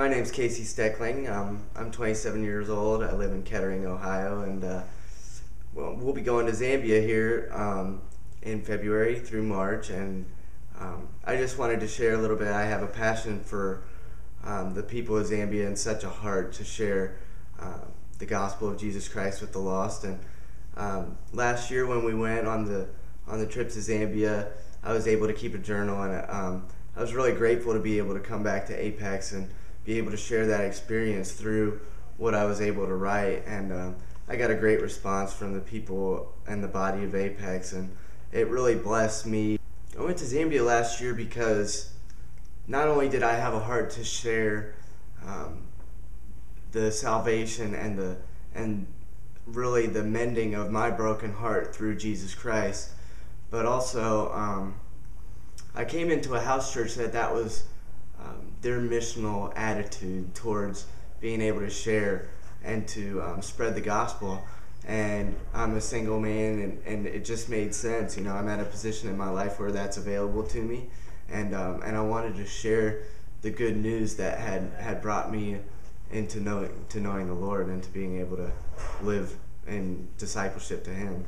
My name's Steckling. I'm 27 years old. I live in Kettering, Ohio, and we'll be going to Zambia here in February through March. And I just wanted to share a little bit. I have a passion for the people of Zambia and such a heart to share the gospel of Jesus Christ with the lost. And last year when we went on the trip to Zambia, I was able to keep a journal, and I was really grateful to be able to come back to Apex and be able to share that experience through what I was able to write. And I got a great response from the people and the body of Apex, and it really blessed me. I went to Zambia last year because not only did I have a heart to share the salvation and really the mending of my broken heart through Jesus Christ, but also I came into a house church that was their missional attitude towards being able to share and to spread the gospel. And I'm a single man, and it just made sense. You know, I'm at a position in my life where that's available to me, and I wanted to share the good news that had brought me into knowing the Lord and to being able to live in discipleship to Him.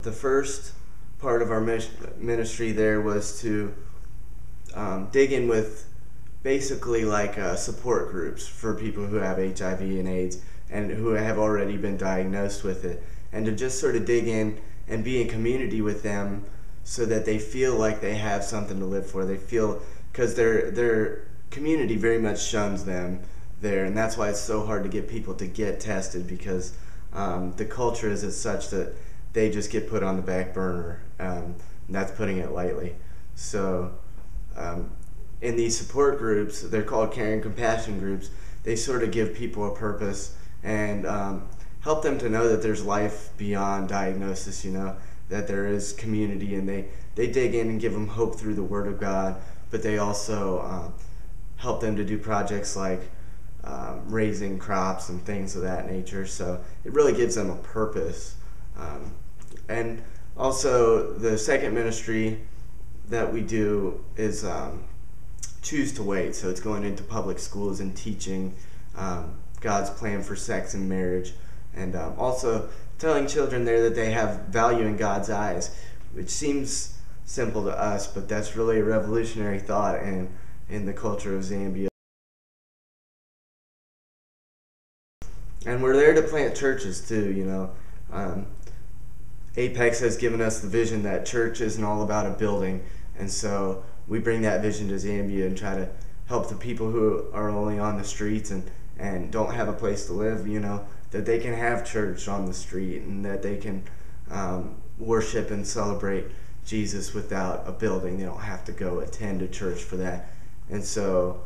The first part of our ministry there was to dig in with basically like support groups for people who have HIV and AIDS and who have already been diagnosed with it, and to just sort of dig in and be in community with them so that they feel like they have something to live for. They feel, because their community very much shuns them there, and that's why it's so hard to get people to get tested, because the culture is as such that they just get put on the back burner. And that's putting it lightly. So in these support groups, they're called caring compassion groups, they sort of give people a purpose and help them to know that there's life beyond diagnosis, you know, that there is community, and they dig in and give them hope through the Word of God, but they also help them to do projects like raising crops and things of that nature. So it really gives them a purpose. And also the second ministry that we do is Choose to Wait. So it's going into public schools and teaching God's plan for sex and marriage, and also telling children there that they have value in God's eyes, which seems simple to us, but that's really a revolutionary thought in the culture of Zambia. And we're there to plant churches too, you know. Apex has given us the vision that church isn't all about a building, and so we bring that vision to Zambia and try to help the people who are only on the streets and don't have a place to live, you know, that they can have church on the street, and that they can worship and celebrate Jesus without a building. They don't have to go attend a church for that. And so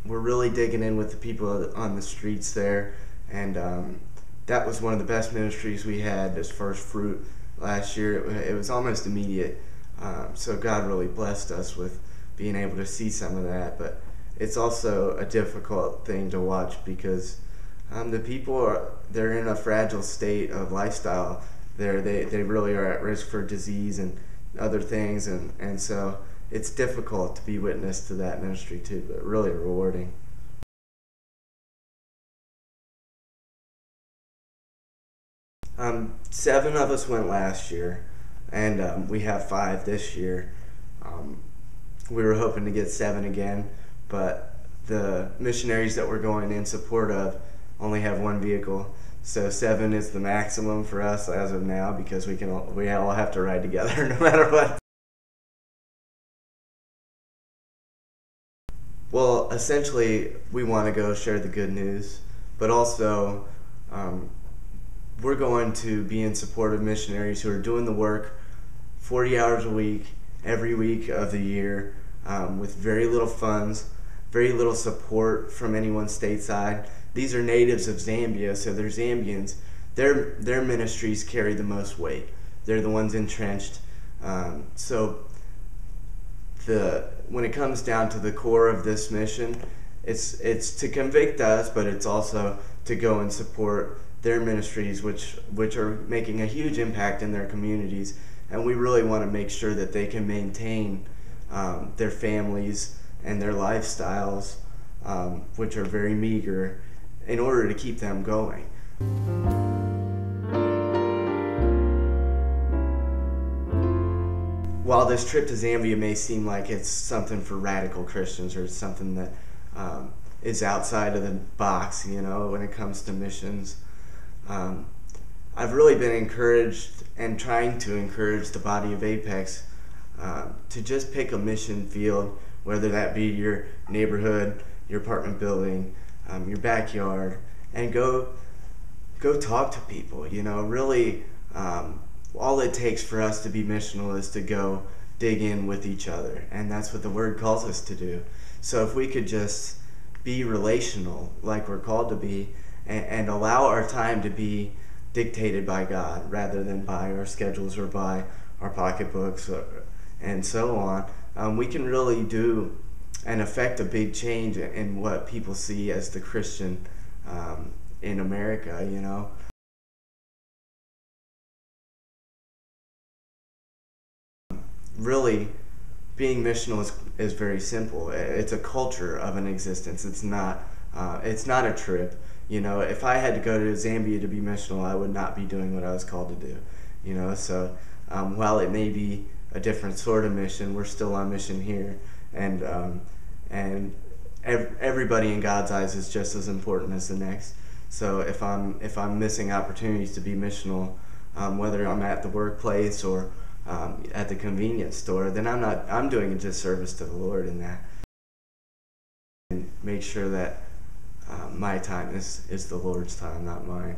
we're really digging in with the people on the streets there, and that was one of the best ministries we had as first fruit last year. It was almost immediate. So God really blessed us with being able to see some of that. But it's also a difficult thing to watch, because the people they're in a fragile state of lifestyle. They really are at risk for disease and other things, and so it's difficult to be witness to that ministry too, but really rewarding. Seven of us went last year, and we have 5 this year. We were hoping to get 7 again, but the missionaries that we're going in support of only have 1 vehicle, so 7 is the maximum for us as of now, because we all have to ride together no matter what. Well, essentially, we want to go share the good news, but also we're going to be in support of missionaries who are doing the work 40 hours a week, every week of the year, with very little funds, very little support from anyone stateside. These are natives of Zambia, so they're Zambians. Their ministries carry the most weight. They're the ones entrenched. So when it comes down to the core of this mission, it's to convict us, but it's also to go and support their ministries, which are making a huge impact in their communities and we really want to make sure that they can maintain their families and their lifestyles, which are very meager, in order to keep them going. While this trip to Zambia may seem like it's something for radical Christians, or it's something that is outside of the box, when it comes to missions, I've really been encouraged and trying to encourage the body of Apex to just pick a mission field, whether that be your neighborhood, your apartment building, your backyard, and go talk to people. Really, all it takes for us to be missional is to go dig in with each other, and that's what the Word calls us to do. So if we could just be relational like we're called to be, and allow our time to be dictated by God rather than by our schedules or by our pocketbooks and so on, we can really do and affect a big change in what people see as the Christian in America. Really, being missional is very simple. It's a culture of an existence. It's not a trip. If I had to go to Zambia to be missional, I would not be doing what I was called to do. So while it may be a different sort of mission, we're still on mission here, and everybody in God's eyes is just as important as the next. So if I'm missing opportunities to be missional, whether I'm at the workplace or at the convenience store, then I'm doing a disservice to the Lord in that. And make sure that my time is the Lord's time, not mine.